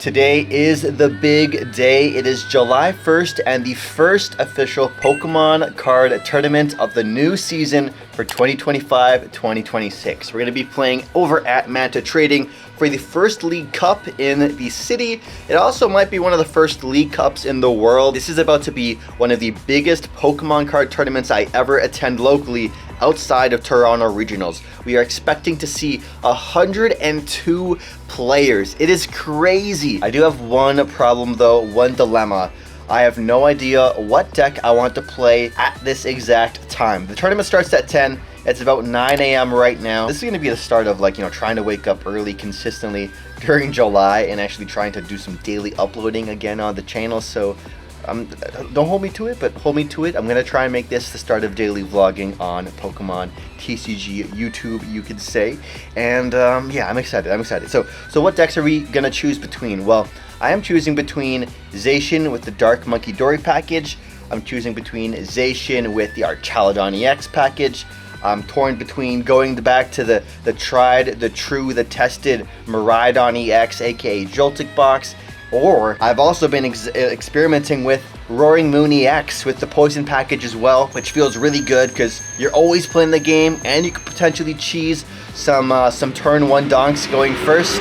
Today is the big day. It is July 1st and the first official Pokemon card tournament of the new season for 2025-2026. We're going to be playing over at Manta Trading for the first League Cup in the city. It also might be one of the first League Cups in the world. This is about to be one of the biggest Pokemon card tournaments I ever attend locally outside of Toronto Regionals. We are expecting to see 102 players. It is crazy. I do have one problem though, one dilemma. I have no idea what deck I want to play at this exact time. The tournament starts at 10. It's about 9 a.m. right now. This is going to be the start of trying to wake up early consistently during July and actually trying to do some daily uploading again on the channel. So don't hold me to it, but hold me to it. I'm going to try and make this the start of daily vlogging on Pokemon TCG YouTube, you could say. And yeah, I'm excited. So what decks are we going to choose between? Well, I am choosing between Zacian with the Dark Monkey Dory package. I'm choosing between Zacian with the Archaludon EX package. I'm torn between going back to the tried, the true, the tested Miraidon EX, aka Joltik box. Or I've also been experimenting with Roaring Moon EX with the Poison package as well, which feels really good because you're always playing the game and you could potentially cheese some turn one donks going first.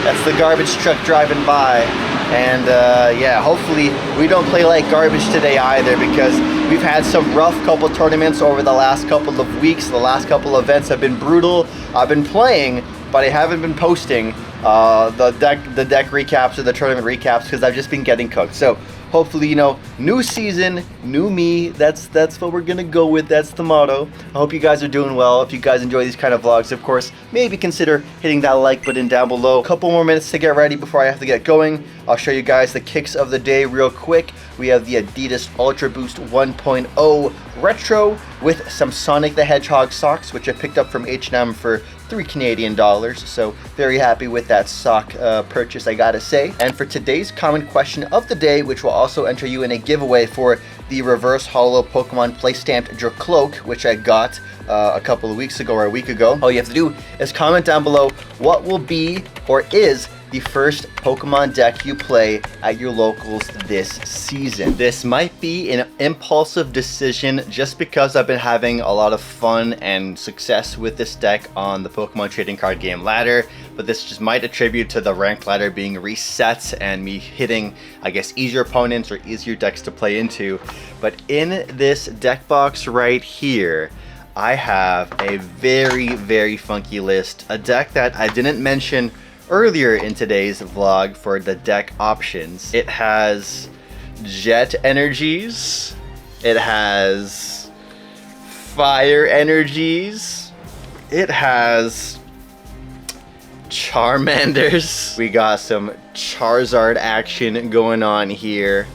That's the garbage truck driving by. And yeah, hopefully we don't play like garbage today either, because we've had some rough couple tournaments over the last couple of weeks. The last couple events have been brutal. I've been playing, but I haven't been posting the deck recaps or the tournament recaps because I've just been getting cooked. So hopefully, new season, new me. That's what we're gonna go with. That's the motto. I hope you guys are doing well. If you guys enjoy these kind of vlogs, of course, maybe consider hitting that like button down below. A couple more minutes to get ready before I have to get going. I'll show you guys the kicks of the day real quick. We have the Adidas Ultra Boost 1.0 Retro with some Sonic the Hedgehog socks, which I picked up from H&M for $3 Canadian. So very happy with that sock purchase, I gotta say. And for today's comment question of the day, which will also enter you in a giveaway for the reverse holo Pokemon play stamped Dracloak, which I got a couple of weeks ago or a week ago. All you have to do is comment down below what will be or is the first Pokemon deck you play at your locals this season. This might be an impulsive decision just because I've been having a lot of fun and success with this deck on the Pokemon trading card game ladder, but this just might attribute to the ranked ladder being reset and me hitting, I guess, easier opponents or easier decks to play into. But in this deck box right here, I have a very, very funky list, a deck that I didn't mention earlier in today's vlog for the deck options. It has Jet Energies, it has Fire Energies, it has Charmanders. We got some Charizard action going on here,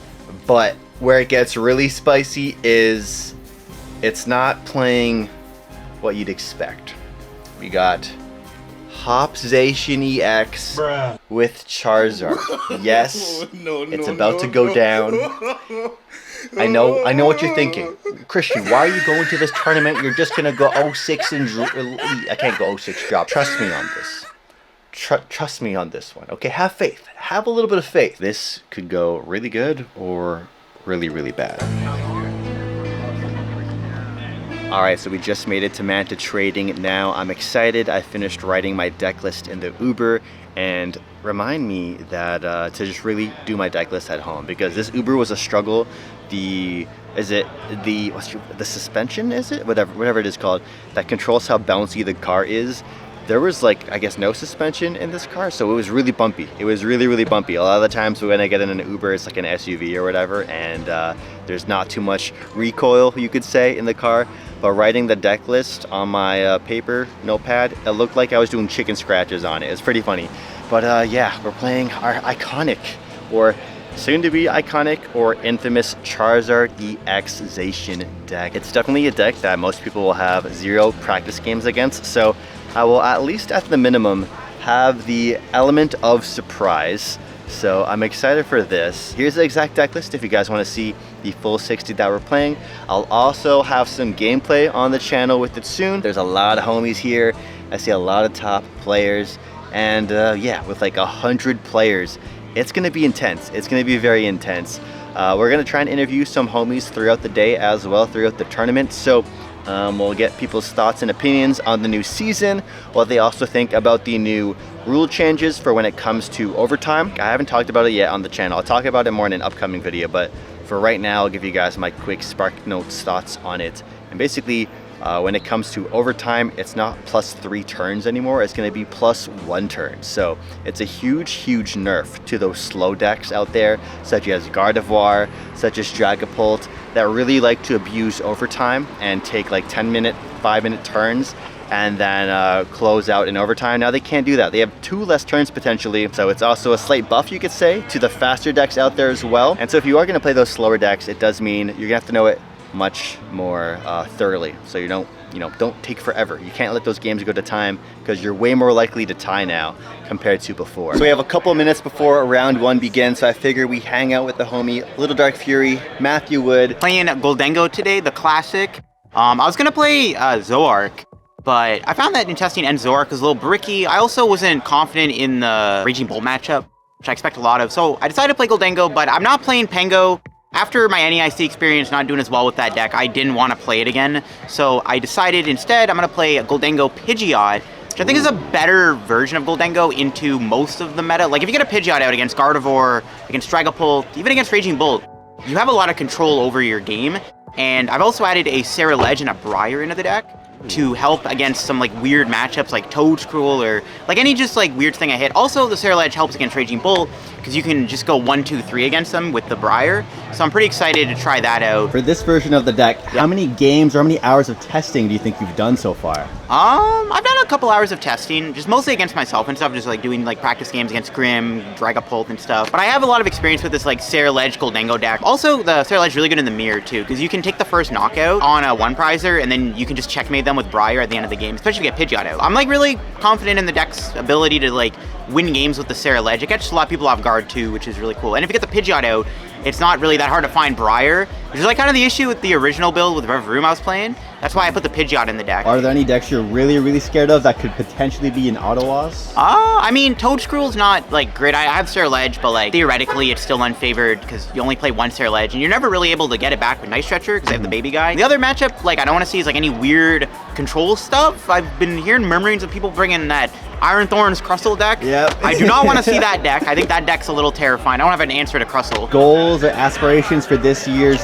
but where it gets really spicy is it's not playing what you'd expect. We got Hop Zacian EX with Charizard. Yes, it's about to go down. I know what you're thinking. Christian, why are you going to this tournament? You're just gonna go 06 and I can't go 06 drop. Trust me on this. Trust me on this one. Okay, have faith. Have a little bit of faith. This could go really good or really, really bad. Alright, so we just made it to Manta Trading. Now I'm excited. I finished writing my deck list in the Uber, and remind me that to just really do my deck list at home, because this Uber was a struggle. The suspension, is it? Whatever it is called, that controls how bouncy the car is. There was I guess no suspension in this car, so it was really bumpy. It was really, really bumpy. A lot of the times when I get in an Uber, it's like an SUV or whatever, and there's not too much recoil, you could say, in the car. But writing the deck list on my paper notepad, it looked like I was doing chicken scratches on it. It's pretty funny. But yeah, we're playing our iconic, or soon to be iconic or infamous Charizard EX Zacian deck. It's definitely a deck that most people will have 0 practice games against, so I will at least at the minimum have the element of surprise. So I'm excited for this. Here's the exact deck list if you guys want to see the full 60 that we're playing. I'll also have some gameplay on the channel with it soon. There's a lot of homies here. I see a lot of top players. And yeah, with like 100 players it's going to be intense. It's going to be very intense. We're going to try and interview some homies throughout the day as well, throughout the tournament. So we'll get people's thoughts and opinions on the new season, what they also think about the new rule changes for when it comes to overtime. I haven't talked about it yet on the channel. I'll talk about it more in an upcoming video, but for right now, I'll give you guys my quick Spark Notes thoughts on it. And basically, when it comes to overtime, it's not +3 turns anymore. It's going to be +1 turn. So it's a huge nerf to those slow decks out there, such as Gardevoir, such as Dragapult, that really like to abuse overtime and take like 10-minute, 5-minute turns and then close out in overtime. Now they can't do that. They have 2 less turns potentially. So it's also a slight buff, you could say, to the faster decks out there as well. And so if you are going to play those slower decks, it does mean you're going to have to know it much more thoroughly, so you don't take forever. You can't let those games go to time because you're way more likely to tie now compared to before. So we have a couple of minutes before round 1 begins, so I figure we hang out with the homie Little Dark Fury, Matthew Wood. Playing Goldengo today, the classic. I was gonna play Zoark, but I found that in testing and Zoark was a little bricky. I also wasn't confident in the Raging Bolt matchup, which I expect a lot of, so I decided to play Goldengo, but I'm not playing Pango. After my NEIC experience not doing as well with that deck, I didn't want to play it again. So I decided instead I'm going to play a Goldengo Pidgeot, which I think is a better version of Goldengo into most of the meta. Like if you get a Pidgeot out against Gardevoir, against Dragapult, even against Raging Bolt, you have a lot of control over your game. And I've also added a Ceruledge and a Briar into the deck to help against some like weird matchups like Toedscruel or like any just like weird thing I hit. Also the Ceruledge helps against Raging Bolt because you can just go 1, 2, 3 against them with the Briar. So I'm pretty excited to try that out. For this version of the deck, how many games or how many hours of testing do you think you've done so far? I've done a couple hours of testing, just mostly against myself and stuff, just like doing like practice games against Grim, Dragapult and stuff. But I have a lot of experience with this like Ceruledge Goldengo deck. Also, the Ceruledge is really good in the mirror too, because you can take the first knockout on a 1-prizer and then you can just checkmate them with Briar at the end of the game, especially if you get Pidgeot out. I'm like really confident in the deck's ability to like win games with the Ceruledge. It catches a lot of people off guard too, which is really cool. And if you get the Pidgeot out, it's not really that hard to find Briar, which is like kind of the issue with the original build with Revroom I was playing. That's why I put the Pidgeot in the deck. Are there any decks you're really scared of that could potentially be an auto loss? I mean, Toedscruel's not like great. I have Ceruledge, but like theoretically it's still unfavored because you only play 1 Ceruledge and you're never really able to get it back with Night Stretcher because I have the baby guy. The other matchup, like I don't want to see is like any weird control stuff. I've been hearing murmurings of people bringing that Iron Thorns Crustle deck. Yep. I do not want to see that deck. I think that deck's a little terrifying. I don't have an answer to Crustle. Goals or aspirations for this year's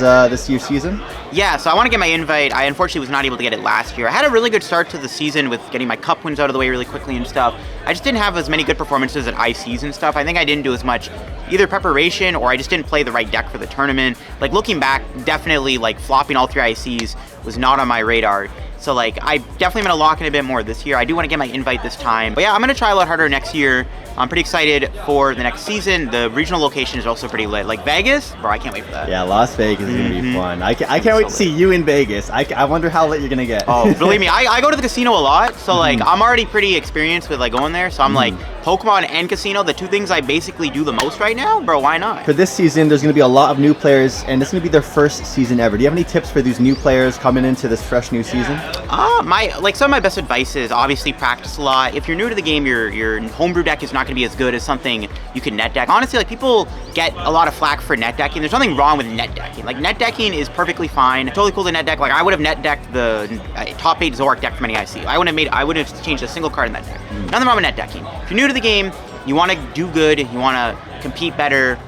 season? Yeah, so I want to get my invite. I unfortunately was not able to get it last year. I had a really good start to the season with getting my cup wins out of the way really quickly and stuff. I just didn't have as many good performances at ICs and stuff. I think I didn't do as much either preparation or I just didn't play the right deck for the tournament. Like looking back, definitely like flopping all 3 ICs was not on my radar. So like I definitely am gonna lock in a bit more this year. I do want to get my invite this time. But yeah, I'm gonna try a lot harder next year. I'm pretty excited for the next season. The regional location is also pretty lit. Like Vegas, bro, I can't wait for that. Yeah, Las Vegas is gonna be fun. I can't wait to see you in Vegas. I wonder how lit you're gonna get. Oh, believe me, I go to the casino a lot, so like I'm already pretty experienced with like going there. So I'm like Pokemon and casino, the 2 things I basically do the most right now, bro. Why not? For this season, there's gonna be a lot of new players, and this is gonna be their first season ever. Do you have any tips for these new players coming into this fresh new season? Some of my best advice is obviously practice a lot. If you're new to the game, your homebrew deck is not gonna be as good as something you can net deck. Honestly, like people get a lot of flack for net decking. There's nothing wrong with net decking. Like net decking is perfectly fine. Totally cool to net deck. Like I would have net decked the top 8 Zoark deck from any IC. I would have changed a single card in that deck. Nothing wrong with net decking. If you're new to the game, you want to do good, you want to compete better,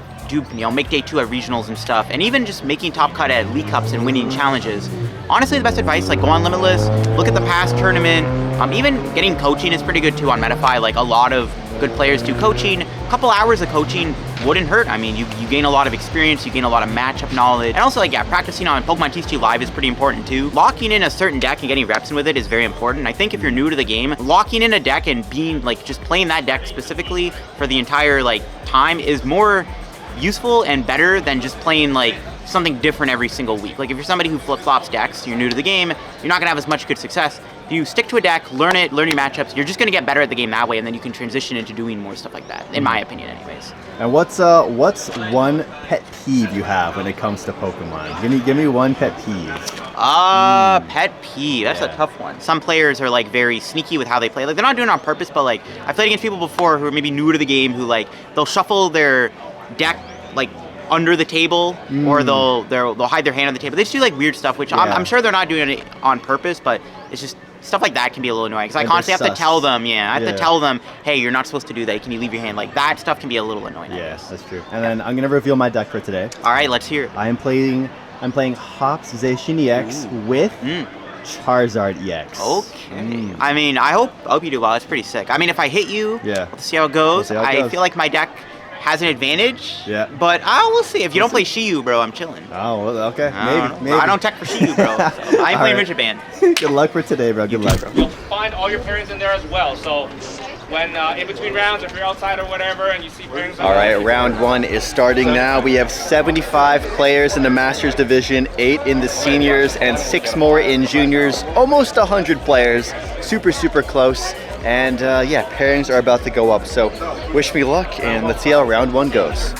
make day 2 at regionals and stuff, and even just making top cut at League Cups and winning challenges. Honestly, the best advice, like go on Limitless, look at the past tournament. Even getting coaching is pretty good too on Metafy. Like a lot of good players do coaching. A couple hours of coaching wouldn't hurt. I mean, you gain a lot of experience, you gain a lot of matchup knowledge. And also, like, yeah, practicing on Pokemon TCG Live is pretty important too. Locking in a certain deck and getting reps in with it is very important. I think if you're new to the game, locking in a deck and being, like, just playing that deck specifically for the entire, like, time is more useful and better than just playing, like, something different every single week. Like, if you're somebody who flip-flops decks, you're new to the game, you're not gonna have as much good success if you stick to a deck, learn it, learn your matchups, you're just going to get better at the game that way, and then you can transition into doing more stuff like that, in my opinion anyways. And what's one pet peeve you have when it comes to Pokemon? Give me one pet peeve. Pet peeve. That's a tough one. Some players are like very sneaky with how they play. Like they're not doing it on purpose, but like I played against people before who are maybe new to the game who like they'll shuffle their deck like under the table, or they'll hide their hand on the table. They just do like weird stuff, which I'm sure they're not doing it on purpose, but it's just stuff like that can be a little annoying because I constantly have to tell them, I have to tell them, hey, you're not supposed to do that. Can you leave your hand? Like that stuff can be a little annoying. Yes, that's true. And then I'm gonna reveal my deck for today. All right, let's hear it. I'm playing Hops Zacian EX with Charizard EX. Okay. I mean, I hope you do well. It's pretty sick. I mean, if I hit you, let's see how it goes. I feel like my deck has an advantage. Yeah. But we'll see. If you don't play Shiyu, bro, I'm chilling. Oh, well, okay. Maybe. I don't tech for Shiyu, bro. So I ain't playing Rigid Band. Good luck for today, bro. Good luck, bro. You'll find all your pairings in there as well. So when in between rounds, if you're outside or whatever, and you see pairings. All right, round one is starting now. We have 75 players in the Masters division, 8 in the seniors, and 6 more in juniors. Almost 100 players. Super, super close. And pairings are about to go up. So wish me luck, and let's see how round one goes.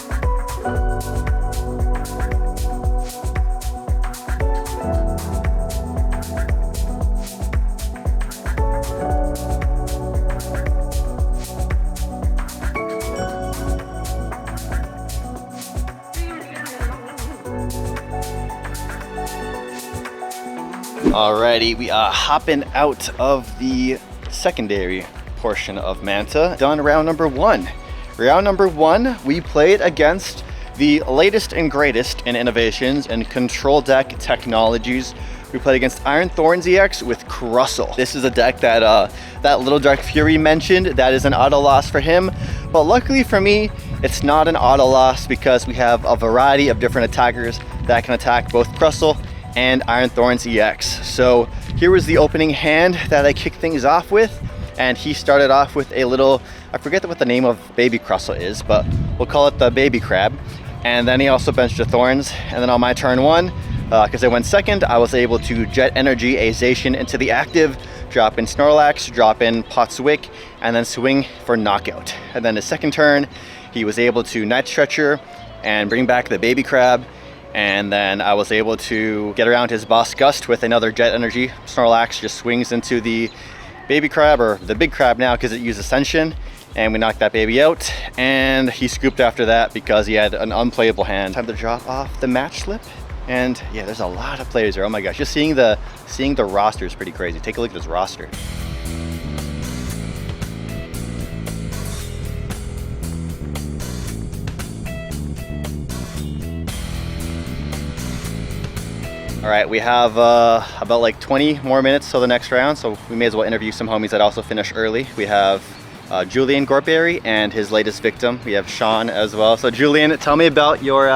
Alrighty, we are hopping out of the secondary portion of Manta. Done round number one. Round number one, we played against the latest and greatest in innovations and control deck technologies. We played against Iron Thorns EX with Crustle. This is a deck that that Little Dark Fury mentioned. That is an auto loss for him. But luckily for me, it's not an auto loss because we have a variety of different attackers that can attack both Crustle and Iron Thorns EX. So here was the opening hand that I kicked things off with, and he started off with a little, I forget what the name of baby Crustle is, but we'll call it the baby crab. And then he also benched the Thorns, and then on my turn one, because I went second, I was able to Jet Energy a Zacian into the active, drop in Snorlax, drop in Potswick, and then swing for knockout. And then his second turn, he was able to Night Stretcher and bring back the baby crab. And then I was able to get around his Boss Gust with another Jet Energy. Snorlax just swings into the baby crab, or the big crab now because it used Ascension, and we knocked that baby out. And he scooped after that because he had an unplayable hand. Time to drop off the match slip. And yeah, there's a lot of players here. Oh my gosh, just seeing the roster is pretty crazy. Take a look at this roster. All right, we have about like 20 more minutes till the next round, so we may as well interview some homies that also finished early. We have Julian Gorberry and his latest victim. We have Sean as well. So Julian, tell me about your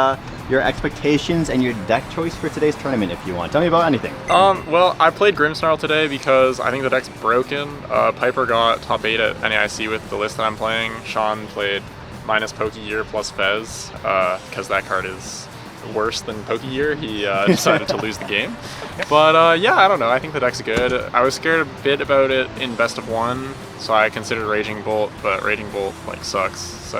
expectations and your deck choice for today's tournament, if you want. Tell me about anything. Well, I played Grimmsnarl today because I think the deck's broken. Piper got top 8 at NAIC with the list that I'm playing. Sean played minus Pokegear plus Fez because that card is worse than Pokegear. He decided to lose the game. But yeah, I don't know. I think the deck's good. I was scared a bit about it in best of one, so I considered Raging Bolt, but Raging Bolt like sucks. So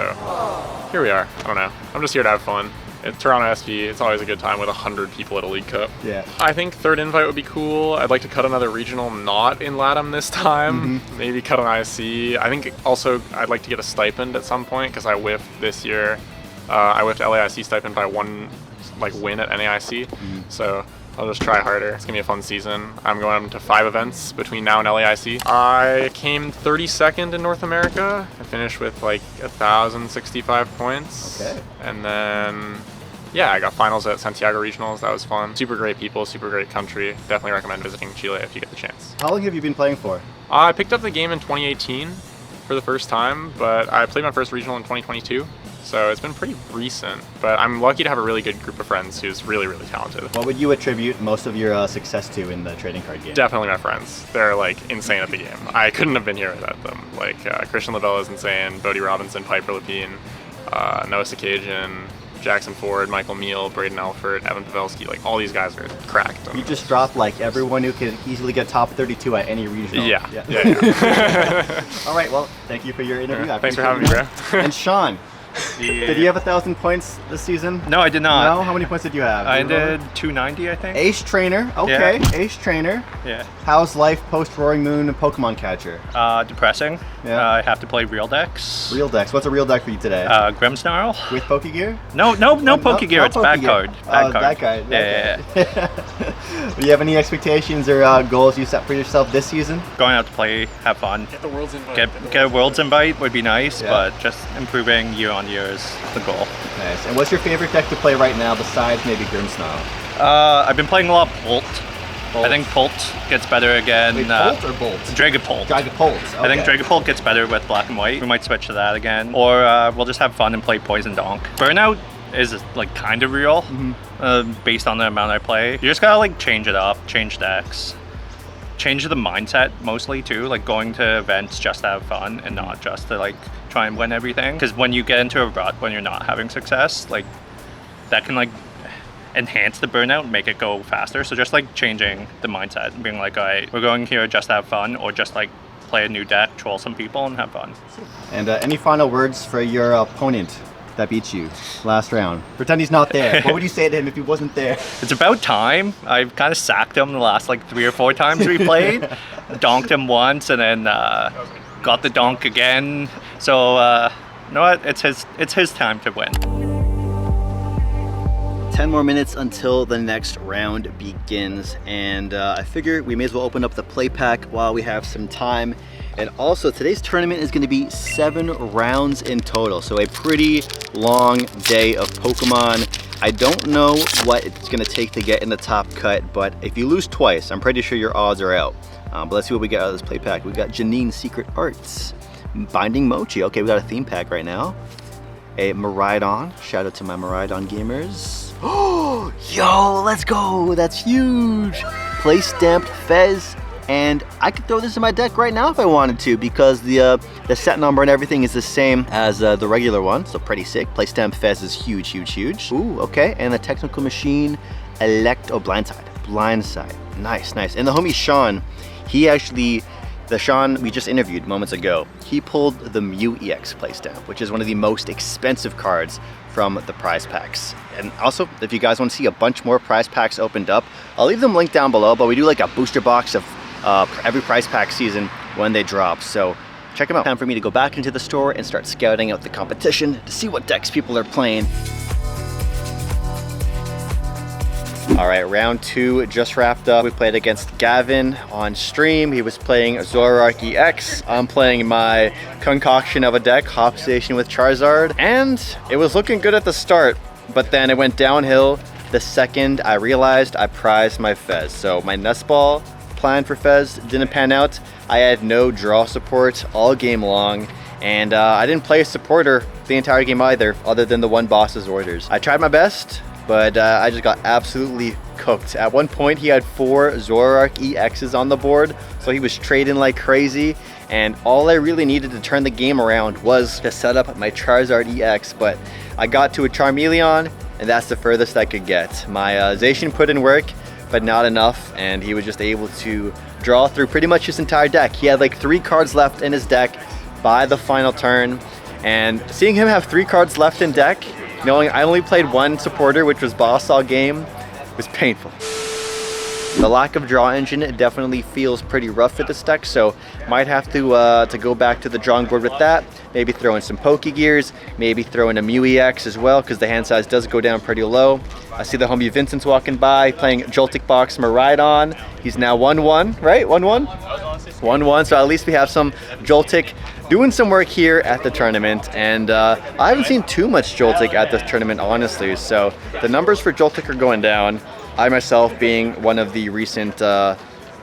here we are. I don't know. I'm just here to have fun. At Toronto SV, it's always a good time with 100 people at a League Cup. Yeah. I think third invite would be cool. I'd like to cut another regional not in LATAM this time. Maybe cut an IC. I think also I'd like to get a stipend at some point because I whiffed this year. I whiffed LAIC stipend by one win at NAIC. So I'll just try harder. It's gonna be a fun season. I'm going to 5 events between now and LAIC. I came 32nd in North America. I finished with like 1,065 points. Okay. And then yeah, I got finals at Santiago Regionals. That was fun. Super great people, super great country. Definitely recommend visiting Chile if you get the chance. How long have you been playing for? I picked up the game in 2018 for the first time, but I played my first regional in 2022. So it's been pretty recent, but I'm lucky to have a really good group of friends who's really, really talented. What would you attribute most of your success to in the trading card game? Definitely my friends. They're like insane at the game. I couldn't have been here without them. Like Christian Lavella is insane, Bodie Robinson, Piper Lapine, Noah Sakajian, Jackson Ford, Michael Meal, Braden Alford, Evan Pavelski, like all these guys are cracked. You just dropped like everyone who could easily get top 32 at any regional. Yeah. All right, well, thank you for your interview. Yeah, thanks for having me, bro. And Sean, did you have 1,000 points this season? No, I did not. No? How many points did you have? I did 290, I think. Ace Trainer. Okay, Yeah. Ace Trainer. Yeah. How's life post Roaring Moon and Pokemon Catcher? Depressing. Yeah. I have to play real decks. Real decks. What's a real deck for you today? Grimmsnarl. With Pokegear? No Pokegear. It's bad card. Bad card. That guy. Yeah. Do you have any expectations or goals you set for yourself this season? Going out to play, have fun. Get the world's invite. Get a Worlds invite would be nice, Yeah. but just improving year on year is the goal. Nice. And what's your favorite deck to play right now besides maybe Grimmsnarl? I've been playing a lot of Bolt. I think Bolt gets better again. Wait, Bolt or Bolt? Dragapult. Dragapult. I think Dragapult gets better with black and white. We might switch to that again. Or we'll just have fun and play Poison Donk. Burnout is like kind of real based on the amount I play. You just gotta like change it up, change decks. Change the mindset mostly too, like going to events just to have fun and not just to like try and win everything. Because when you get into a rut when you're not having success, like that can like enhance the burnout, make it go faster. So just like changing the mindset and being like, all right, we're going here just to have fun, or just like play a new deck, troll some people and have fun. And any final words for your opponent that beat you last round? Pretend he's not there. What would you say to him if he wasn't there? It's about time. I've kind of sacked him the last like 3 or 4 times we played. Donked him once and then got the donk again. So you know what? It's his time to win. 10 more minutes until the next round begins, and I figure we may as well open up the play pack while we have some time. And also, today's tournament is going to be 7 rounds in total, so a pretty long day of Pokemon. I don't know what it's going to take to get in the top cut, but if you lose twice, I'm pretty sure your odds are out. But let's see what we got out of this play pack. We got Janine's Secret Arts, Binding Mochi. Okay, we got a theme pack right now. A Miraidon. Shout out to my Miraidon gamers. Oh, yo, let's go. That's huge. Play stamped Fez. And I could throw this in my deck right now if I wanted to, because the set number and everything is the same as the regular one, so pretty sick. Play stamp Fez is huge, huge, huge. Ooh, okay. And the Technical Machine, Blindside. Nice, nice. And the homie Sean, he actually, the Sean we just interviewed moments ago, he pulled the Mew EX play stamp, which is one of the most expensive cards from the prize packs. And also, if you guys want to see a bunch more prize packs opened up, I'll leave them linked down below, but we do like a booster box of every prize pack season when they drop, so check them out. Time for me to go back into the store and start scouting out the competition to see what decks people are playing. All right, round 2 just wrapped up. We played against Gavin on stream. He was playing Zoroark EX. I'm playing my concoction of a deck, Hop Station with Charizard, and it was looking good at the start, but then it went downhill the second I realized I prized my Fez. So my Nest Ball plan for Fez didn't pan out. I had no draw support all game long, and I didn't play a supporter the entire game either, other than the one boss's orders. I tried my best, but I just got absolutely cooked. At one point, he had 4 Zoroark EXs on the board, so he was trading like crazy, and all I really needed to turn the game around was to set up my Charizard EX, but I got to a Charmeleon, and that's the furthest I could get. My Zacian put in work, but not enough, and he was just able to draw through pretty much his entire deck. He had like 3 cards left in his deck by the final turn, and seeing him have 3 cards left in deck, knowing I only played 1 supporter, which was Boss all game, was painful. The lack of draw engine definitely feels pretty rough for this deck, so might have to go back to the drawing board with that. Maybe throw in some Pokegears, maybe throw in a Mew EX as well, because the hand size does go down pretty low. I see the homie Vincent's walking by, playing Joltik Box Miraidon. He's now 1-1, right? 1-1? 1-1, so at least we have some Joltik doing some work here at the tournament, and I haven't seen too much Joltik at this tournament, honestly, so the numbers for Joltik are going down. I myself being one of the recent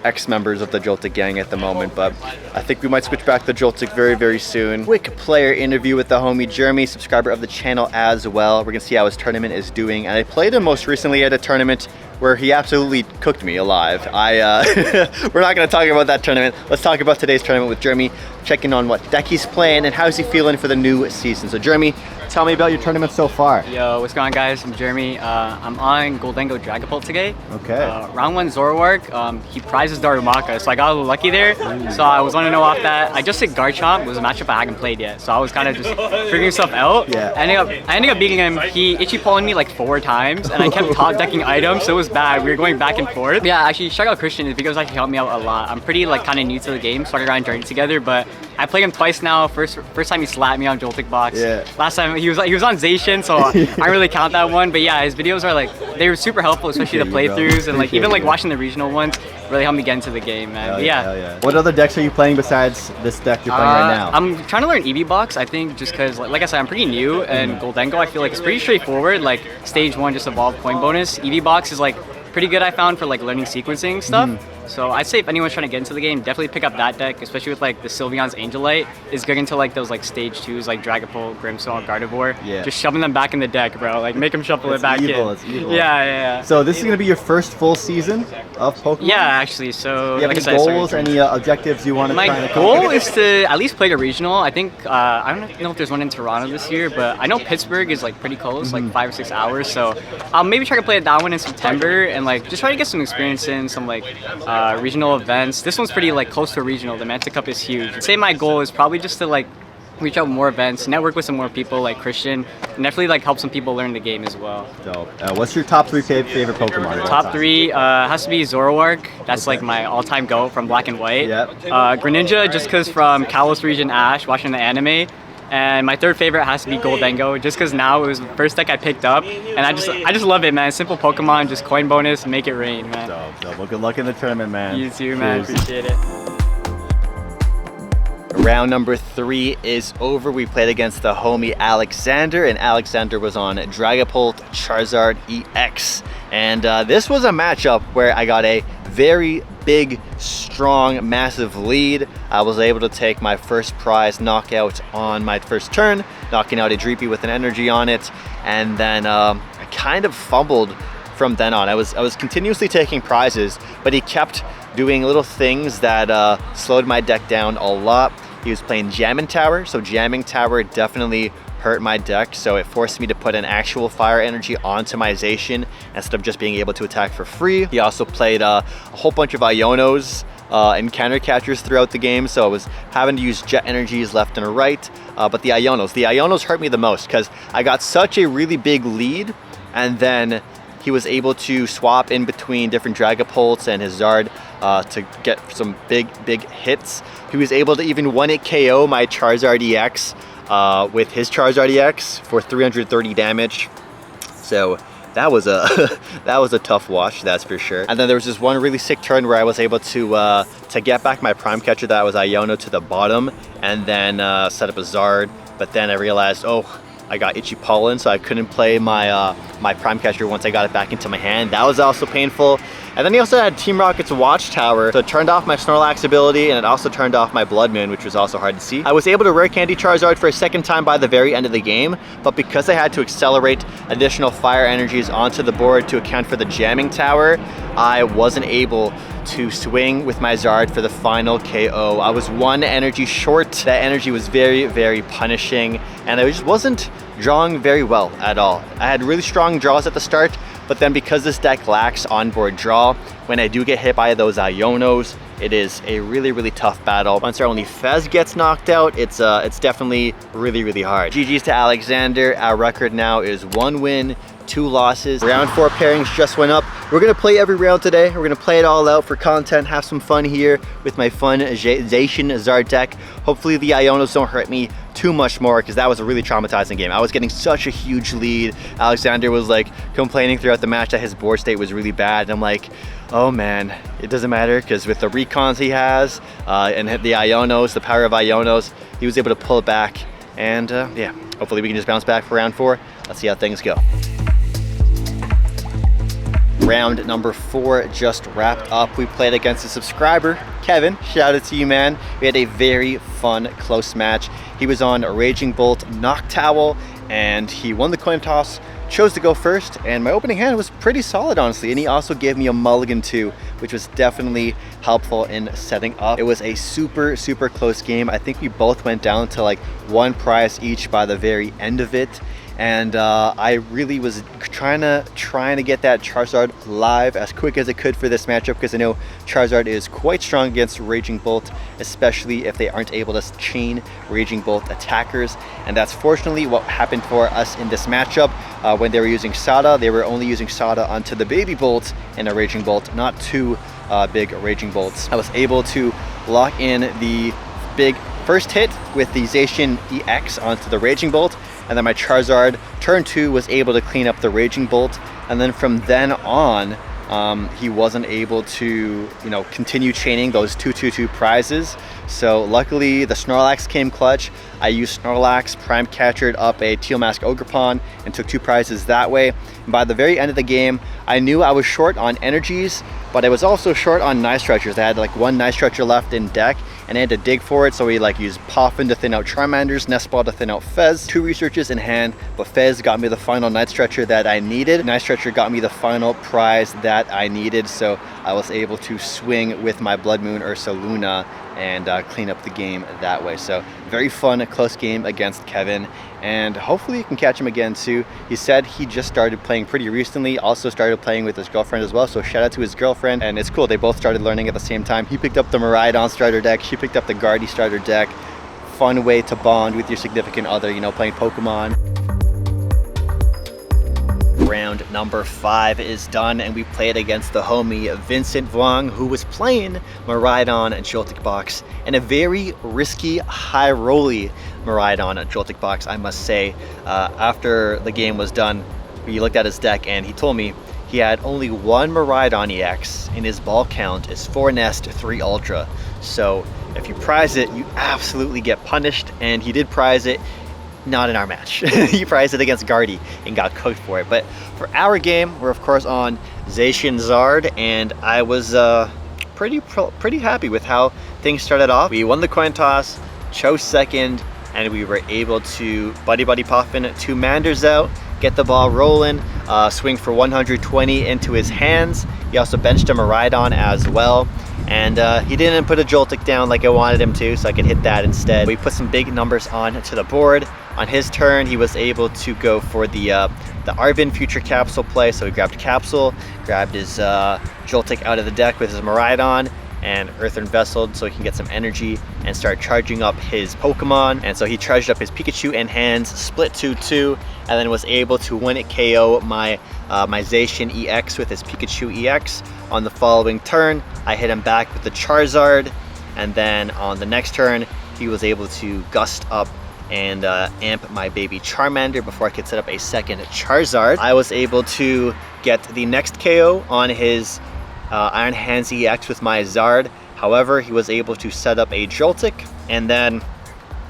ex-members of the Joltik gang at the moment, but I think we might switch back to Joltik very, very soon. Quick player interview with the homie Jeremy, subscriber of the channel as well. We're gonna see how his tournament is doing, and I played him most recently at a tournament where he absolutely cooked me alive. We're not going to talk about that tournament. Let's talk about today's tournament with Jeremy, checking on what deck he's playing and how's he feeling for the new season. So Jeremy, tell me about your tournament so far. Yo, what's going on, guys? I'm Jeremy. I'm on Goldengo Dragapult today. Okay. Round 1 Zoroark, he prizes Darumaka, so I got a little lucky there. So I was wanting to know off that. I just hit Garchomp. It was a matchup I hadn't played yet, so I was kind of just figuring stuff out. Yeah. I ended up beating him. He Ichi-Pulling me like 4 times, and I kept top decking items, so it was bad. We were going back and forth. Yeah, actually, shout out Christian. His videos actually helped me out a lot. I'm pretty like kind of new to the game, so I got journey together, but I played him twice now. First time he slapped me on Joltik Box. Yeah. Last time he was on Zacian, so I don't really count that one. But yeah, his videos are like, they were super helpful, especially the playthroughs and like even like watching the regional ones really helped me get into the game, man. But yeah. What other decks are you playing besides this deck you're playing right now? I'm trying to learn EV Box, I think, just because like I said, I'm pretty new, and Goldengo I feel like it's pretty straightforward. Like stage 1, just evolve coin bonus. EV Box is like pretty good, I found, for like learning sequencing stuff. So I'd say if anyone's trying to get into the game, definitely pick up that deck, especially with like the Sylveon's Angelite is good into like those like stage 2s like Dragapult, Grimmsnarl, Gardevoir. Yeah. Just shoving them back in the deck, bro. Like make them shuffle it back in. It's evil. Yeah. So this is going to be your first full season of Pokemon? Yeah, actually. So Do you have like any I said, goals, any objectives you want to try my and goal accomplish? is to at least play a regional. I think I don't know if there's one in Toronto this year, but I know Pittsburgh is like pretty close, like 5 or 6 hours. So I'll maybe try to play that one in September and like just try to get some experience in some like regional events. This one's pretty like close to a regional. The Manta Cup is huge. I'd say my goal is probably just to like reach out more events, network with some more people like Christian, and definitely like help some people learn the game as well. Dope. What's your top 3 favorite Pokemon? of all Top time? 3 has to be Zoroark. That's like my all-time go from Black and White. Yep. Greninja, just because from Kalos region Ash, watching the anime. And my 3rd favorite has to be Goldengo, just because now it was the first deck I picked up, and I just love it, man. Simple Pokemon, just coin bonus, make it rain, man. Dope. Well, good luck in the tournament, man. You too, man. Cheers. Appreciate it. Round number 3 is over. We played against the homie Alexander, and Alexander was on Dragapult Charizard EX. And this was a matchup where I got a very big, strong, massive lead. I was able to take my first prize knockout on my first turn, knocking out a Dreepy with an energy on it, and then I kind of fumbled from then on. I was continuously taking prizes, but he kept doing little things that slowed my deck down a lot. He was playing Jamming Tower, so Jamming Tower definitely hurt my deck, so it forced me to put an actual fire energy onto my Zacian instead of just being able to attack for free. He also played a whole bunch of Ionos and counter catchers throughout the game, so I was having to use jet energies left and right. But the Ionos hurt me the most because I got such a really big lead, and then he was able to swap in between different Dragapults and his Zard to get some big hits. He was able to even 1-hit KO my Charizard EX with his Charizard EX for 330 damage. So that was a tough watch, that's for sure. And then there was this one really sick turn where I was able to get back my Prime Catcher that was Iono to the bottom, and then set up a Zard. But then I realized, I got Itchy Pollen, so I couldn't play my my Prime Catcher once I got it back into my hand. That was also painful. And then he also had Team Rocket's Watchtower, so it turned off my Snorlax ability, and it also turned off my Blood Moon, which was also hard to see. I was able to Rare Candy Charizard for a second time by the very end of the game, but because I had to accelerate additional fire energies onto the board to account for the Jamming Tower, I wasn't able to swing with my Zard for the final KO. I was 1 energy short. That energy was very, very punishing, and I just wasn't drawing very well at all. I had really strong draws at the start, but then because this deck lacks onboard draw, when I do get hit by those Ionos, it is a really, really tough battle. Once our only Fez gets knocked out, it's definitely really, really hard. GG's to Alexander. Our record now is 1 win, 2 losses. Round 4 pairings just went up. We're gonna play every round today. We're gonna play it all out for content, have some fun here with my fun Zacian Zard deck. Hopefully the Ionos don't hurt me too much more, because that was a really traumatizing game. I was getting such a huge lead. Alexander was like complaining throughout the match that his board state was really bad, and I'm like, oh man, it doesn't matter, because with the recons he has and the Ionos, the power of Ionos, he was able to pull it back, and yeah, hopefully we can just bounce back for round 4. Let's see how things go. Round number 4 just wrapped up. We played against a subscriber, Kevin. Shout out to you, man. We had a very fun, close match. He was on Raging Bolt, Noctowl, and he won the coin toss, chose to go first, and my opening hand was pretty solid, honestly. And he also gave me a mulligan too, which was definitely helpful in setting up. It was a super, super close game. I think we both went down to like one prize each by the very end of it. And I really was trying to get that Charizard live as quick as I could for this matchup, because I know Charizard is quite strong against Raging Bolt, especially if they aren't able to chain Raging Bolt attackers. And that's fortunately what happened for us in this matchup. When they were using Sada, they were only using Sada onto the Baby Bolt and a Raging Bolt, not two big Raging Bolts. I was able to lock in the big first hit with the Zacian EX onto the Raging Bolt, and then my Charizard turn 2 was able to clean up the Raging Bolt, and then from then on he wasn't able to, you know, continue chaining those 2/2/2 prizes. So luckily the Snorlax came clutch. I used Snorlax, prime catchered up a Teal Mask Ogerpon and took 2 prizes that way. And by the very end of the game, I knew I was short on energies, but I was also short on Night Stretchers. I had like 1 Night Stretcher left in deck, and I had to dig for it, so we like used Poffin to thin out Charmanders, Nestball to thin out Fez. 2 researches in hand, but Fez got me the final Night Stretcher that I needed. Night Stretcher got me the final prize that I needed, so I was able to swing with my Blood Moon Ursaluna and clean up the game that way. So very fun, close game against Kevin, and hopefully you can catch him again too. He said he just started playing pretty recently, also started playing with his girlfriend as well, so shout out to his girlfriend. And it's cool, they both started learning at the same time. He picked up the Miraidon starter deck, she picked up the Guardy starter deck. Fun way to bond with your significant other, you know, playing Pokemon. Round number 5 is done, and we played against the homie Vincent Vuong, who was playing Miraidon and Joltik Box, and a very risky, high-rolly Miraidon and Joltik Box, I must say. After the game was done, we looked at his deck, and he told me he had only 1 Miraidon EX, and his ball count is 4 Nest, 3 Ultra. So if you prize it, you absolutely get punished, and he did prize it. Not in our match. He prized it against Guardy and got cooked for it. But for our game, we're of course on Zacian Zard, and I was pretty happy with how things started off. We won the coin toss, chose second, and we were able to buddy Poffin 2 Manders out, get the ball rolling, swing for 120 into his hands. He also benched a Miraidon as well. And he didn't put a Joltik down like I wanted him to, so I could hit that instead. We put some big numbers on to the board. On his turn, he was able to go for the Arvin Future Capsule play, so he grabbed Capsule, grabbed his Joltik out of the deck with his Miraidon, and Earthen Vesseled so he can get some energy and start charging up his Pokemon. And so he charged up his Pikachu in hands, split 2-2, and then was able to win it KO my Zacian EX with his Pikachu EX. On the following turn, I hit him back with the Charizard, and then on the next turn, he was able to gust up and amp my baby Charmander before I could set up a second Charizard. I was able to get the next KO on his Iron Hands EX with my Zard. However, he was able to set up a Joltik, and then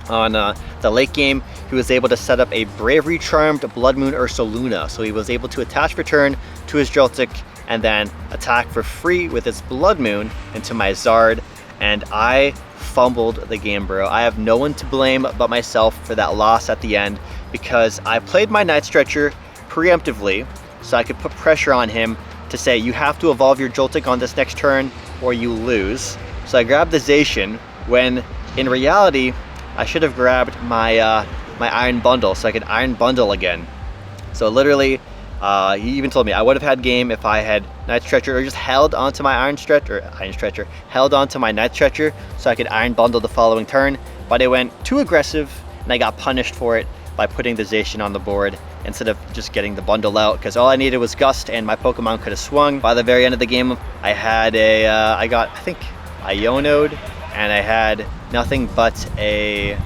on the late game, he was able to set up a Bravery Charmed Blood Moon Ursaluna. So he was able to attach return to his Joltik and then attack for free with its Blood Moon into my Zard, and I fumbled the game, bro. I have no one to blame but myself for that loss at the end, because I played my Night Stretcher preemptively so I could put pressure on him to say, you have to evolve your Joltik on this next turn or you lose. So I grabbed the Zacian, when in reality I should have grabbed my my Iron Bundle so I could Iron Bundle again. So literally, he even told me I would have had game if I had Night Stretcher or just held onto my Iron Stretcher, held onto my Night Stretcher so I could Iron Bundle the following turn. But I went too aggressive and I got punished for it by putting the Zacian on the board instead of just getting the bundle out, because all I needed was Gust and my Pokemon could have swung. By the very end of the game, I had I got, I think, Iono'd, and I had nothing but a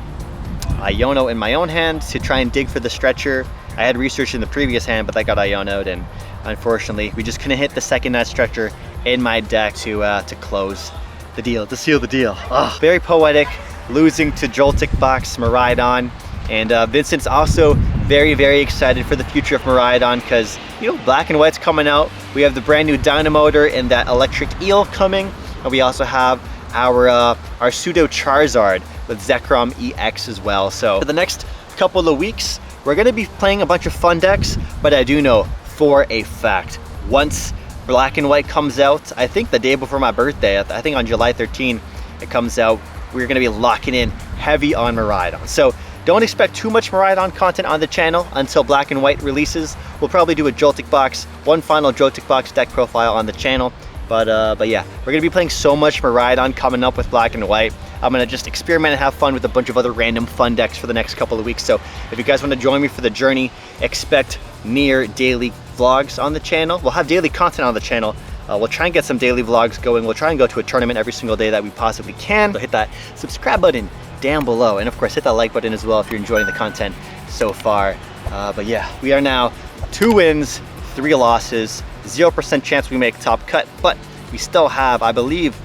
Iono in my own hand to try and dig for the Stretcher. I had research in the previous hand, but that got Iono'd, and unfortunately, we just couldn't hit the second Night Stretcher in my deck to close the deal, to seal the deal. Oh, very poetic, losing to Joltik Box Miraidon. And Vincent's also very, very excited for the future of Miraidon, because, you know, Black and White's coming out. We have the brand new Dynamotor and that Electric Eel coming, and we also have our Pseudo Charizard with Zekrom EX as well. So for the next couple of weeks, we're going to be playing a bunch of fun decks, but I do know for a fact, once Black and White comes out, I think the day before my birthday, I think on July 13, it comes out, we're going to be locking in heavy on Miraidon. So don't expect too much Miraidon content on the channel until Black and White releases. We'll probably do a Joltik box, one final Joltik box deck profile on the channel. But yeah, we're going to be playing so much Miraidon coming up with Black and White. I'm going to just experiment and have fun with a bunch of other random fun decks for the next couple of weeks. So if you guys want to join me for the journey, expect near daily vlogs on the channel. We'll have daily content on the channel. We'll try and get some daily vlogs going. We'll try and go to a tournament every single day that we possibly can. So hit that subscribe button down below. And of course, hit that like button as well if you're enjoying the content so far. But yeah, we are now 2 wins, 3 losses, 0% chance we make top cut, but we still have, I believe,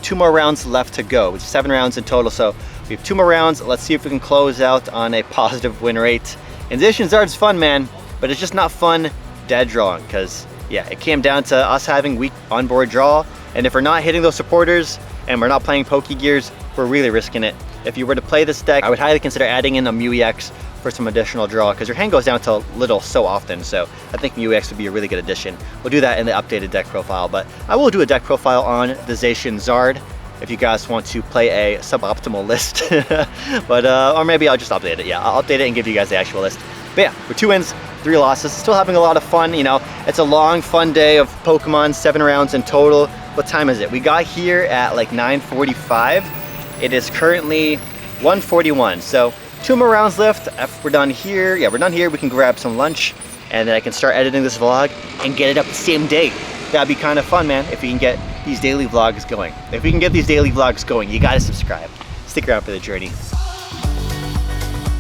2 more rounds left to go. It's 7 rounds in total, so we have 2 more rounds. Let's see if we can close out on a positive win rate. And Zation Zard's fun, man, but it's just not fun dead drawing, because yeah, it came down to us having weak onboard draw, and if we're not hitting those supporters and we're not playing Pokegears, we're really risking it. If you were to play this deck, I would highly consider adding in a Mew EX for some additional draw, because your hand goes down to little so often, so I think Mew EX would be a really good addition. We'll do that in the updated deck profile, but I will do a deck profile on the Zacian Zard if you guys want to play a suboptimal list. But or maybe I'll just update it. Yeah, I'll update it and give you guys the actual list. But yeah, we're 2 wins, 3 losses, still having a lot of fun. You know, it's a long fun day of Pokemon, 7 rounds in total. What time is it? We got here at like 9:45. It is currently 1:41, so 2 more rounds left. If we're done here, yeah, we're done here, we can grab some lunch, and then I can start editing this vlog and get it up the same day. That'd be kind of fun, man, if we can get these daily vlogs going. If we can get these daily vlogs going, you gotta subscribe. Stick around for the journey.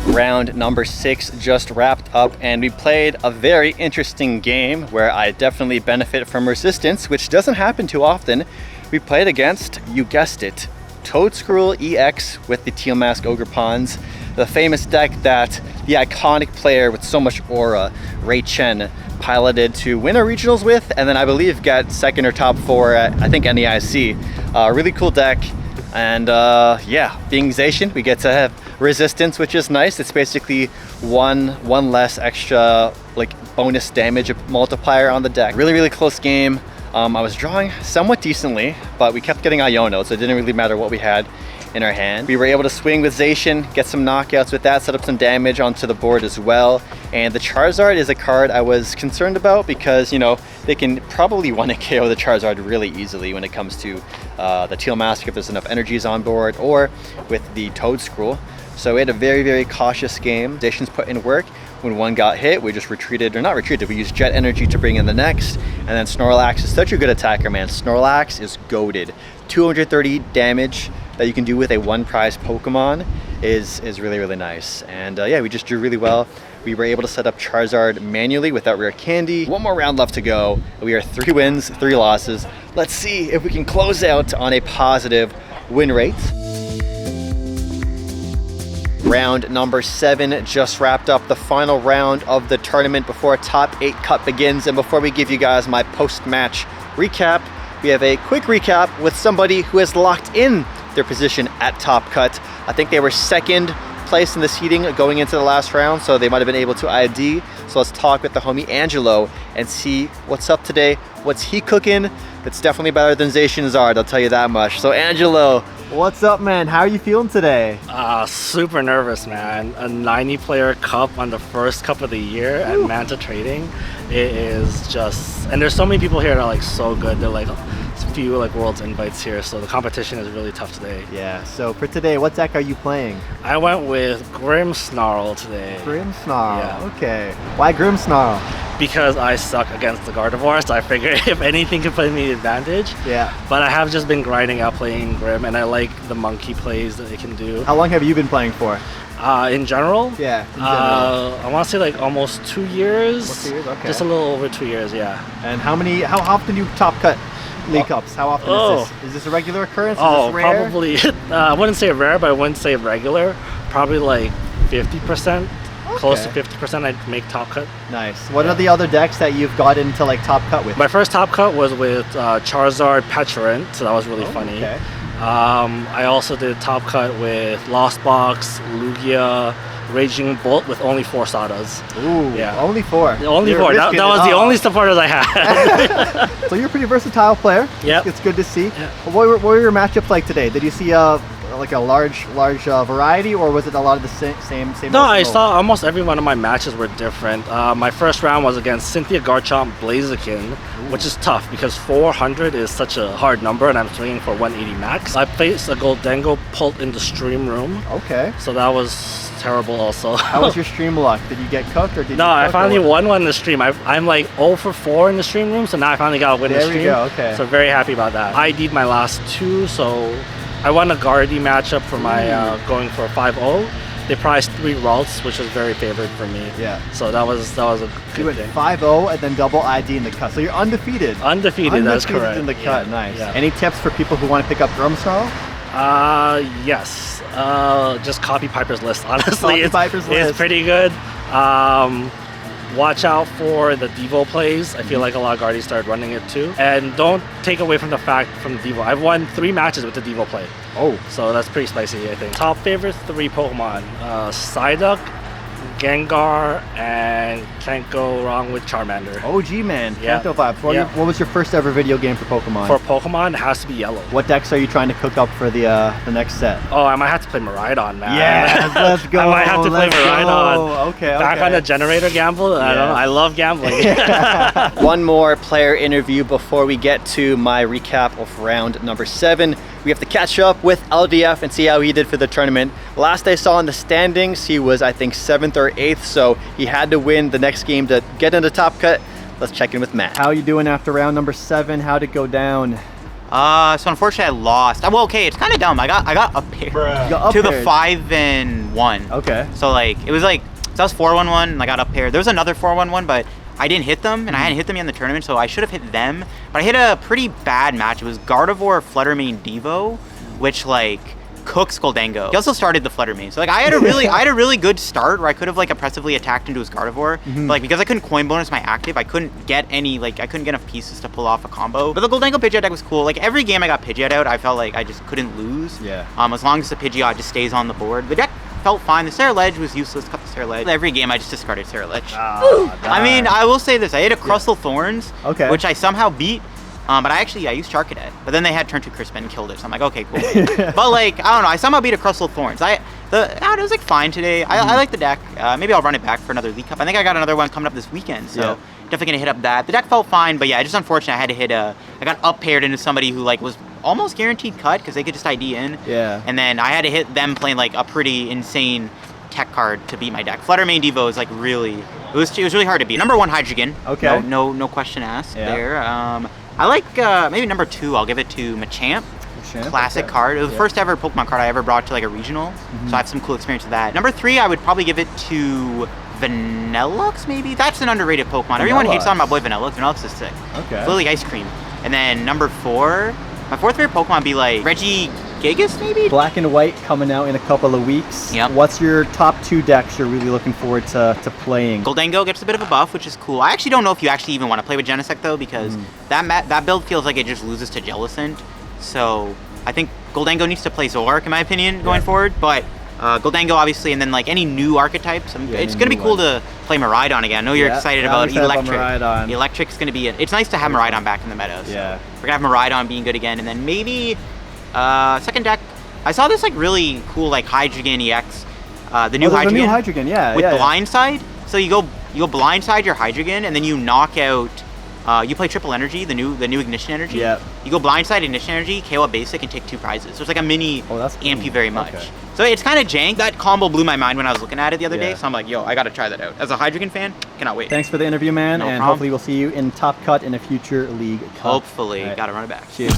Round number 6 just wrapped up, and we played a very interesting game where I definitely benefit from resistance, which doesn't happen too often. We played against, you guessed it, Toadscruel EX with the Teal Mask Ogre Pawns, the famous deck that the iconic player with so much aura, Ray Chen, piloted to win our regionals with, and then I believe got 2nd or top 4 at, I think, NEIC. Really cool deck, and yeah, being Zacian, we get to have resistance, which is nice. It's basically one less extra like bonus damage multiplier on the deck. Really close game. I was drawing somewhat decently, but we kept getting Iono, so it didn't really matter what we had in our hand. We were able to swing with Zacian, get some knockouts with that, set up some damage onto the board as well. And the Charizard is a card I was concerned about because, you know, they can probably 1-hit KO the Charizard really easily when it comes to the Teal Mask if there's enough energies on board, or with the Toadscruel. So we had a very cautious game. Zacian's put in work. When one got hit, we just retreated, or not retreated, we used Jet Energy to bring in the next. And then Snorlax is such a good attacker, man. Snorlax is goated. 230 damage that you can do with a 1-prize Pokemon is really nice. And yeah, we just drew really well. We were able to set up Charizard manually without rare candy. 1 more round left to go. We are 3 wins, 3 losses. Let's see if we can close out on a positive win rate. Round number 7 just wrapped up, the final round of the tournament before a top 8 cut begins. And before we give you guys my post-match recap, we have a quick recap with somebody who has locked in their position at top cut. I think they were 2nd place in the seeding going into the last round, so they might have been able to ID. So let's talk with the homie Angelo and see what's up today. What's he cooking? It's definitely better than Zacian Zard, I'll tell you that much. So Angelo, what's up, man? How are you feeling today? Super nervous, man. A 90-player cup on the first cup of the year at Manta Trading. It is just, and there's so many people here that are like so good. They're like a few like world's invites here, so the competition is really tough today. Yeah, so for today, what deck are you playing? I went with Grimmsnarl today. Grimmsnarl, Yeah. Okay. Why Grimmsnarl? Because I suck against the Gardevoir, so I figured if anything could play me advantage. Yeah. But I have just been grinding out playing Grim, and I like the monkey plays that it can do. How long have you been playing for? In general? Yeah, in general. I want to say like almost 2 years. Almost 2 years, okay. Just a little over 2 years, yeah. And how often do you top cut League Cups? How often is this? Is this a regular occurrence? Is this rare? Probably, I wouldn't say rare, but I wouldn't say regular. Probably like 50%. Close to 50% I make top cut. Nice. What are the other decks that you've got into like top cut with? My first top cut was with Charizard Petulant, so that was really funny. Okay. I also did top cut with Lost Box, Lugia, Raging Bolt with only 4 Sadas. Ooh, Yeah. only 4. Only You're 4. That risking was it the all. only supporters I had. So you're a pretty versatile player. Yep. It's good to see. Yeah. What were your matchups like today? Did you see like a large variety, or was it a lot of the same? No, I old? saw almost every one of my matches were different. My first round was against Cynthia Garchomp Blaziken, which is tough because 400 is such a hard number and I'm swinging for 180 max. I faced a Goldengo Pult in the stream room, Okay. so that was terrible also. How was your stream luck? Did you get cooked or did you? No, I cook, finally or- won one in the stream. I'm like 0 for 4 in the stream room, so now I finally got a win in the There we stream. go, okay. So very happy about that. I did my last 2, so I won a Guardy matchup for my going for 5-0. They priced 3 Ralts, which was very favored for me. Yeah. So that was a You good went thing. 5-0 and then double ID in the cut. So you're undefeated. Undefeated, that's correct. in the cut. Yeah, Nice. yeah. Any tips for people who want to pick up Grimmsnarl? Yes. Just copy Piper's list, honestly. Copy Piper's list. It's pretty good. Watch out for the Devo plays. I feel like a lot of Guardians started running it too. And don't take away from the fact from the Devo. I've won 3 matches with the Devo play. Oh. So that's pretty spicy, I think. Top favorite 3 Pokemon. Psyduck, Gengar, and can't go wrong with Charmander. OG man. Yeah. Kanto vibes. Yeah. What was your first ever video game for Pokemon? For Pokemon, it has to be yellow. What decks are you trying to cook up for the next set? Oh, I might have to play Miraidon, man. Yes, let's go. I might have to play let's Miraidon. go. Okay, Back on the generator gamble. I don't know. I love gambling. One more player interview before we get to my recap of round number 7. We have to catch up with LDF and see how he did for the tournament. Last I saw in the standings, he was I think 7th or 8th, so he had to win the next game to get in the top cut. Let's check in with Matt. How you doing after round number 7? How'd it go down? So unfortunately I lost. Well, okay, it's kind of dumb. I got up here You got to the up-paired. 5 and 1. Okay. So like it was like so I was 4-1-1 and I got up paired. There was another 4-1-1, but I didn't hit them, and I hadn't hit them yet in the tournament, so I should have hit them. But I hit a pretty bad match. It was Gardevoir Fluttermane Devo, which like cooks Goldengo. He also started the Fluttermane, so like I had a really good start where I could have like oppressively attacked into his Gardevoir, but like because I couldn't coin bonus my active, I couldn't get enough pieces to pull off a combo. But the Goldengo Pidgeot deck was cool. Like every game I got Pidgeot out, I felt like I just couldn't lose. Yeah. As long as the Pidgeot just stays on the board. The deck felt fine. The Sarah Ledge was useless. Cut the Sarah Ledge. Every game I just discarded Sarah Ledge. I mean, I will say this. I hit a Crustle Thorns, Okay. which I somehow beat. But I used Shark Cadet. But then they had turn 2 Crispin and killed it. So I'm like, okay, cool. But like, I don't know. I somehow beat a Crustle Thorns. It was like fine today. I like the deck. Maybe I'll run it back for another League Cup. I think I got another one coming up this weekend. So definitely gonna hit up that. The deck felt fine, but yeah, just unfortunate. I had to hit I got up paired into somebody who like was almost guaranteed cut because they could just ID in. Yeah. And then I had to hit them playing like a pretty insane tech card to beat my deck. Fluttermane Devo is like really, it was really hard to beat. Number 1 Hydreigon. Okay. No question asked Yeah. there. I like maybe number 2. I'll give it to Machamp. Classic Okay. card. It was the first ever Pokemon card I ever brought to like a regional, so I have some cool experience with that. Number 3, I would probably give it to Vanillux, maybe? That's an underrated Pokemon. Everyone hates on my boy Vanillux. Vanillux is sick. Okay. It's literally ice cream. And then number 4, my 4th favorite Pokemon would be like Regigigas, maybe? Black and White coming out in a couple of weeks. Yep. What's your top 2 decks you're really looking forward to playing? Goldengo gets a bit of a buff, which is cool. I actually don't know if you actually even want to play with Genesect though, because that build feels like it just loses to Jellicent. So I think Goldengo needs to play Zoroark in my opinion going forward. But Goldengo obviously, and then like any new archetypes. It's gonna be cool to play Miraidon again. I know you're excited about Electric. Miraidon. The Electric's gonna be it's nice to have Miraidon back in the meta. So Yeah. we're gonna have Miraidon being good again, and then maybe second deck. I saw this like really cool like Hydreigon EX, the new there's Hydreigon. a new Hydreigon, yeah. With yeah, Blindside. So you go Blindside your Hydreigon, and then you knock out. You play Triple Energy, the new Ignition Energy. Yeah. You go Blindside Ignition Energy, KO a basic, and take 2 prizes. So it's like a mini that's amp cool. you very much. Okay. So it's kind of jank. That combo blew my mind when I was looking at it the other day. Yeah. So I'm like, yo, I gotta try that out. As a Hydreigon fan, cannot wait. Thanks for the interview, man, No and problem. hopefully we'll see you in Top Cut in a future League Cup. Hopefully, All right. gotta run it back. Cheers.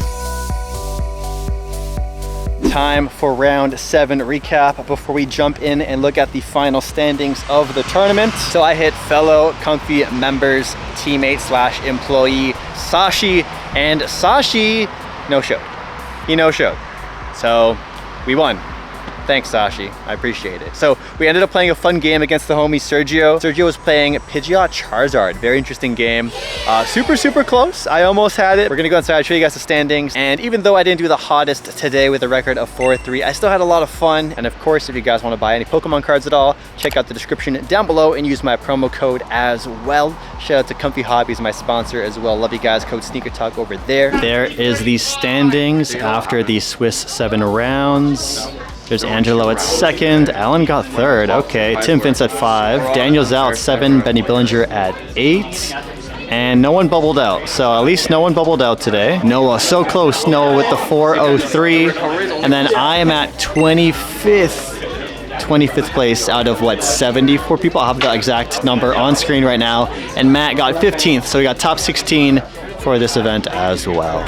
Time for round 7 recap before we jump in and look at the final standings of the tournament. So I hit fellow Comfy members, teammate / employee Sashi, and Sashi no-showed. He no-showed. So we won. Thanks, Sashi. I appreciate it. So we ended up playing a fun game against the homie Sergio. Sergio was playing Pidgeot Charizard. Very interesting game. Super close. I almost had it. We're gonna go inside, show you guys the standings. And even though I didn't do the hottest today with a record of 4-3, I still had a lot of fun. And of course, if you guys want to buy any Pokemon cards at all, check out the description down below and use my promo code as well. Shout out to Comfy Hobbies, my sponsor as well. Love you guys. Code SneakerTalk over there. There is the standings after the Swiss 7 rounds. There's Angelo at 2nd, Alan got 3rd, okay, Tim Vince at 5, Daniel Zhao at 7, Benny Billinger at 8, and no one bubbled out, so at least no one bubbled out today. Noah, so close, Noah with the 403, and then I am at 25th place out of what, 74 people? I'll have the exact number on screen right now, and Matt got 15th, so we got top 16 for this event as well.